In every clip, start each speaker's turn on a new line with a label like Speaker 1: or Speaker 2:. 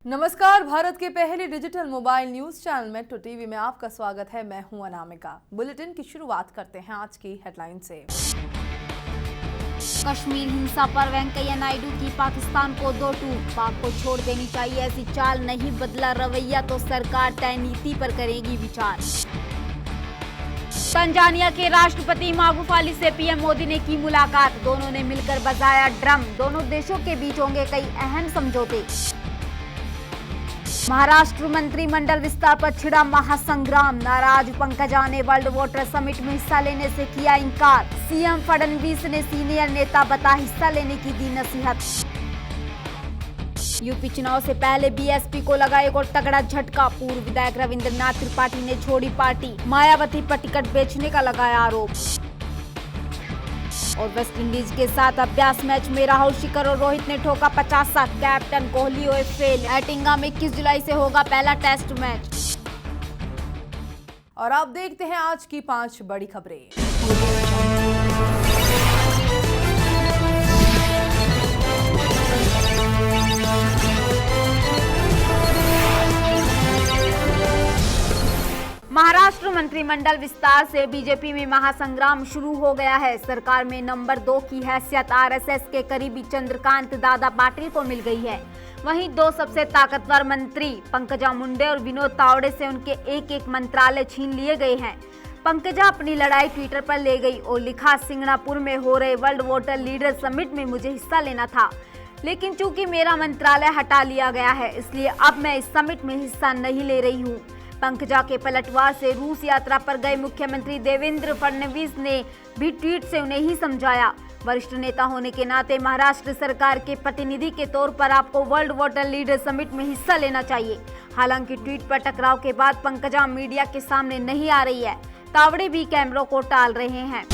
Speaker 1: नमस्कार, भारत के पहले digital mobile news channel metro TV में आपका स्वागत है। मैं हूं अनामिका। बुलेटिन की शुरुआत करते हैं आज की हेडलाइन से।
Speaker 2: कश्मीर हिंसा पर वेंकैया नायडू की पाकिस्तान को दो टूक, पाक को छोड़ देनी चाहिए, ऐसी चाल नहीं बदला रवैया तो सरकार तय नीति पर करेगी विचार। तंजानिया के राष्ट्रपति मागुफाली से पीएम मोदी ने की मुलाकात, दोनों ने मिलकर बजाया ड्रम, दोनों देशों के बीच होंगे कई अहम समझौते। महाराष्ट्र मंत्रिमंडल विस्तार पर छिड़ा महासंग्राम, नाराज पंकजा ने वर्ल्ड वोटर समिट में हिस्सा लेने से किया इंकार, सीएम फडणवीस ने सीनियर नेता बता हिस्सा लेने की दी नसीहत। यूपी चुनाव से पहले बीएसपी को लगा एक और तगड़ा झटका, पूर्व विधायक रविंद्रनाथ त्रिपाठी ने छोड़ी पार्टी, मायावती पर टिकट बेचने का लगाया आरोप। और वेस्टइंडीज के साथ अभ्यास मैच में राहुल शिखर और रोहित ने ठोका 50, कैप्टन कोहली हुए फेल। एटिंगा में 21 जुलाई से होगा पहला टेस्ट मैच।
Speaker 1: और आप देखते हैं आज की 5 बड़ी खबरें।
Speaker 2: महाराष्ट्र मंत्रिमंडल विस्तार से बीजेपी में महासंग्राम शुरू हो गया है। सरकार में नंबर 2 की हैसियत आरएसएस के करीबी चंद्रकांत दादा पाटिल को मिल गई है। वहीं 2 सबसे ताकतवर मंत्री पंकजा मुंडे और विनोद तावड़े से उनके एक मंत्रालय छीन लिए गए हैं। पंकजा अपनी लड़ाई ट्विटर पर ले गई और लिखा, सिंगापुर में हो रहे वर्ल्ड वोटर लीडर समिट में मुझे हिस्सा लेना था, लेकिन चूंकि मेरा मंत्रालय हटा लिया गया है, इसलिए अब मैं इस समिट में हिस्सा नहीं ले रही हूँ। पंकजा के पलटवार से रूस यात्रा पर गए मुख्यमंत्री देवेंद्र फडणवीस ने भी ट्वीट से उन्हें ही समझाया। वरिष्ठ नेता होने के नाते महाराष्ट्र सरकार के प्रतिनिधि के तौर पर आपको वर्ल्ड वोटर लीडर समिट में हिस्सा लेना चाहिए। हालांकि ट्वीट पर टकराव के बाद पंकजा मीडिया के सामने नहीं आ रही है। तावड़े भी कैमरों को टाल रहे हैं।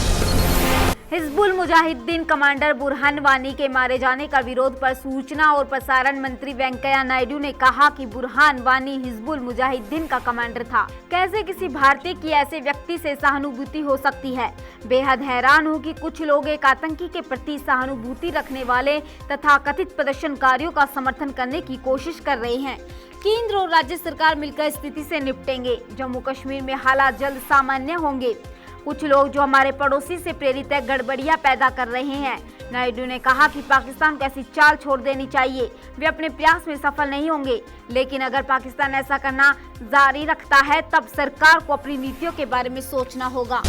Speaker 2: हिजबुल मुजाहिदीन कमांडर बुरहान वानी के मारे जाने का विरोध पर सूचना और प्रसारण मंत्री वेंकैया नायडू ने कहा कि बुरहान वानी हिजबुल मुजाहिदीन का कमांडर था। कैसे किसी भारतीय की ऐसे व्यक्ति से सहानुभूति हो सकती है। बेहद हैरान हूँ कि कुछ लोग एक आतंकी के प्रति सहानुभूति रखने वाले तथा कथित प्रदर्शनकारियों का समर्थन करने की कोशिश कर रहे हैं। केंद्र और राज्य सरकार मिलकर स्थिति से निपटेंगे। जम्मू कश्मीर में हालात जल्द सामान्य होंगे। कुछ लोग जो हमारे पड़ोसी से प्रेरित है गड़बड़ियां पैदा कर रहे हैं। नायडू ने कहा कि पाकिस्तान को ऐसी चाल छोड़ देनी चाहिए। वे अपने प्रयास में सफल नहीं होंगे, लेकिन अगर पाकिस्तान ऐसा करना जारी रखता है तब सरकार को अपनी नीतियों के बारे में सोचना होगा।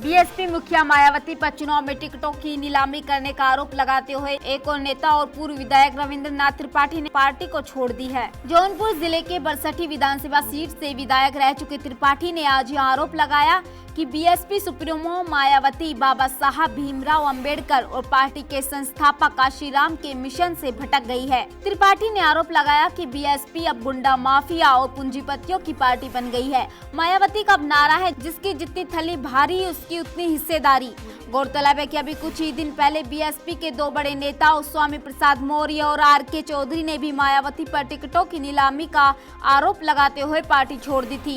Speaker 2: बीएसपी मुखिया मायावती पर चुनाव में टिकटों की नीलामी करने का आरोप लगाते हुए एक और नेता और पूर्व विधायक रविंद्रनाथ त्रिपाठी ने पार्टी को छोड़ दी है। जौनपुर जिले के बरसठी विधानसभा सीट से विधायक रह चुके त्रिपाठी ने आज यह आरोप लगाया कि बीएसपी सुप्रीमो मायावती बाबा साहब भीमराव अंबेडकर और पार्टी के संस्थापक काशीराम के मिशन से भटक गई है। त्रिपाठी ने आरोप लगाया कि बीएसपी अब गुंडा माफिया और पूंजीपतियों की पार्टी बन गई है। मायावती का अब नारा है, जिसकी जितनी थैली भारी उसकी उतनी हिस्सेदारी। गौरतलब है कि अभी कुछ ही दिन पहले बीएसपी के 2 बड़े नेताओं स्वामी प्रसाद मौर्य और आरके चौधरी ने भी मायावती पर टिकटों की नीलामी का आरोप लगाते हुए पार्टी छोड़ दी थी।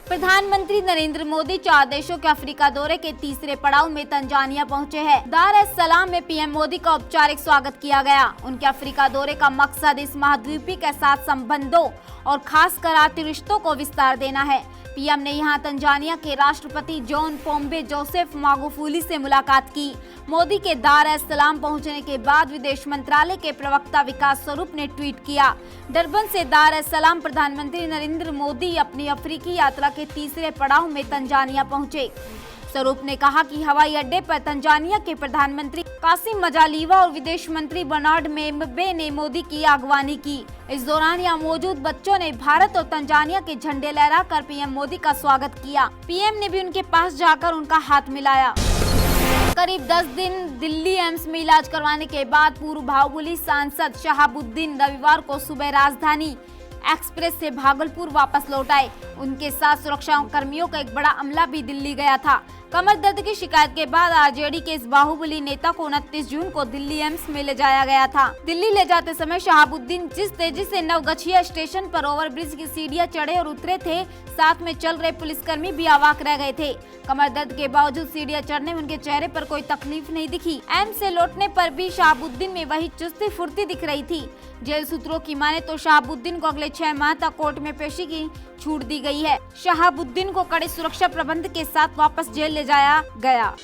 Speaker 2: प्रधानमंत्री नरेंद्र मोदी 4 देशों के अफ्रीका दौरे के तीसरे पड़ाव में तंजानिया पहुंचे हैं। दार एस सलाम में पीएम मोदी का औपचारिक स्वागत किया गया। उनके अफ्रीका दौरे का मकसद इस महाद्वीपी के साथ संबंधों और खासकर आर्थिक रिश्तों को विस्तार देना है। पीएम ने यहां तंजानिया के राष्ट्रपति जॉन पोम्बे जोसेफ मागुफुली से मुलाकात की। मोदी के दार एस सलाम पहुंचने के बाद विदेश मंत्रालय के प्रवक्ता विकास स्वरूप ने ट्वीट किया, डरबन से दार एस सलाम प्रधानमंत्री नरेंद्र मोदी अपनी अफ्रीकी यात्रा के तीसरे पड़ाव में तंजानिया पहुंचे। स्वरूप ने कहा कि हवाई अड्डे पर तंजानिया के प्रधानमंत्री कासिम मजालीवा और विदेश मंत्री बर्नार्ड मेम्बे ने मोदी की अगवानी की। इस दौरान यहाँ मौजूद बच्चों ने भारत और तंजानिया के झंडे लहराकर पीएम मोदी का स्वागत किया। पीएम ने भी उनके पास जाकर उनका हाथ मिलाया। करीब 10 दिन दिल्ली एम्स में इलाज करवाने के बाद पूर्व बाहुबली सांसद शहाबुद्दीन रविवार को सुबह राजधानी एक्सप्रेस से भागलपुर वापस लौट आए। उनके साथ सुरक्षा कर्मियों का एक बड़ा अमला भी दिल्ली गया था। कमर दर्द की शिकायत के बाद आरजेडी के इस बाहुबली नेता को 29 जून को दिल्ली एम्स में ले जाया गया था। दिल्ली ले जाते समय शहाबुद्दीन जिस तेजी से नवगछिया स्टेशन पर ओवरब्रिज की सीढ़ियां चढ़े और उतरे थे, साथ में चल रहे पुलिसकर्मी भी अवाक रह गए थे। कमर दर्द के बावजूद सीढ़ियां चढ़ने में उनके चेहरे पर कोई तकलीफ नहीं दिखी। एम्स से लौटने पर भी शहाबुद्दीन में वही चुस्ती फुर्ती दिख रही थी। जेल सूत्रों की माने तो शहाबुद्दीन को अगले 6 माह तक कोर्ट में पेशी की छूट दी गई है। शहाबुद्दीन को कड़े सुरक्षा प्रबंध के साथ वापस जेल ले जाया गया।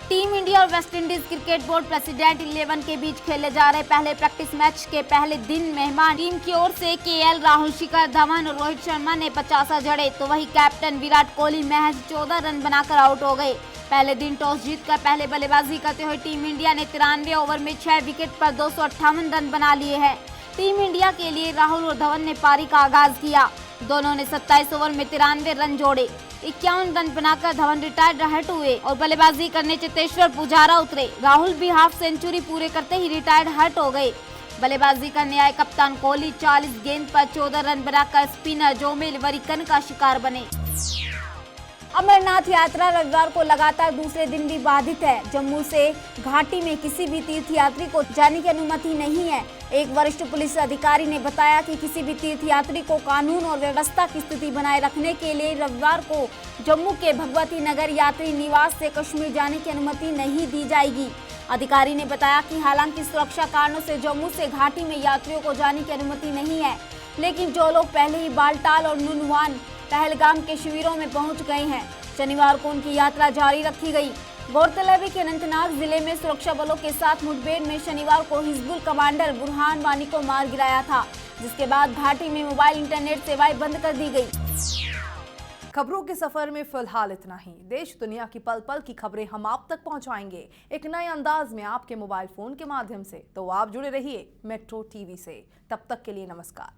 Speaker 2: टीम इंडिया और West Indies cricket board president 11 के बीच खेले जा रहे पहले प्रैक्टिस मैच के पहले दिन मेहमान टीम की ओर से केएल राहुल, शिखर धवन और रोहित शर्मा ने 50 जड़े, तो वही कैप्टन विराट कोहली महज 14 रन बनाकर आउट हो गए। पहले दिन टॉस जीतकर पहले बल्लेबाजी करते हुए टीम इंडिया ने 93 ओवर में 6 विकेट पर 258 रन बना लिए हैं। टीम इंडिया के लिए राहुल और धवन ने पारी का आगाज किया। दोनों ने 27 ओवर में 93 रन जोड़े। 51 रन बनाकर धवन रिटायर्ड हट हुए और बल्लेबाजी करने चेतेश्वर पुजारा उतरे। राहुल भी हाफ सेंचुरी पूरे करते ही रिटायर्ड हट हो गए। बल्लेबाजी करने आए कप्तान कोहली 40 गेंद पर 14 रन बनाकर स्पिनर जोमेल वरिकन का शिकार बने। अमरनाथ यात्रा रविवार को लगातार दूसरे दिन भी बाधित है। जम्मू से घाटी में किसी भी तीर्थयात्री को जाने की अनुमति नहीं है। एक वरिष्ठ पुलिस अधिकारी ने बताया कि किसी भी तीर्थयात्री को कानून और व्यवस्था की स्थिति बनाए रखने के लिए रविवार को जम्मू के भगवती नगर यात्री निवास से कश्मीर जाने की अनुमति नहीं दी जाएगी। अधिकारी ने बताया कि हालांकि सुरक्षा कारणों से जम्मू से घाटी में यात्रियों को जाने की अनुमति नहीं है, लेकिन जो लोग पहले ही बालटाल और नुनवान पहलगाम के शिविरों में पहुंच गए हैं, शनिवार को उनकी यात्रा जारी रखी गई। गौरतलब है कि अनंतनाग जिले में सुरक्षा बलों के साथ मुठभेड़ में शनिवार को हिजबुल कमांडर बुरहान वानी को मार गिराया था, जिसके बाद घाटी में मोबाइल इंटरनेट सेवाएं बंद कर दी गई।
Speaker 1: खबरों के सफर में फिलहाल इतना ही। देश दुनिया की पल पल की खबरें हम आप तक पहुंचाएंगे एक नए अंदाज में आपके मोबाइल फोन के माध्यम से। तो आप जुड़े रहिए मेट्रो टीवी से। तब तक के लिए नमस्कार।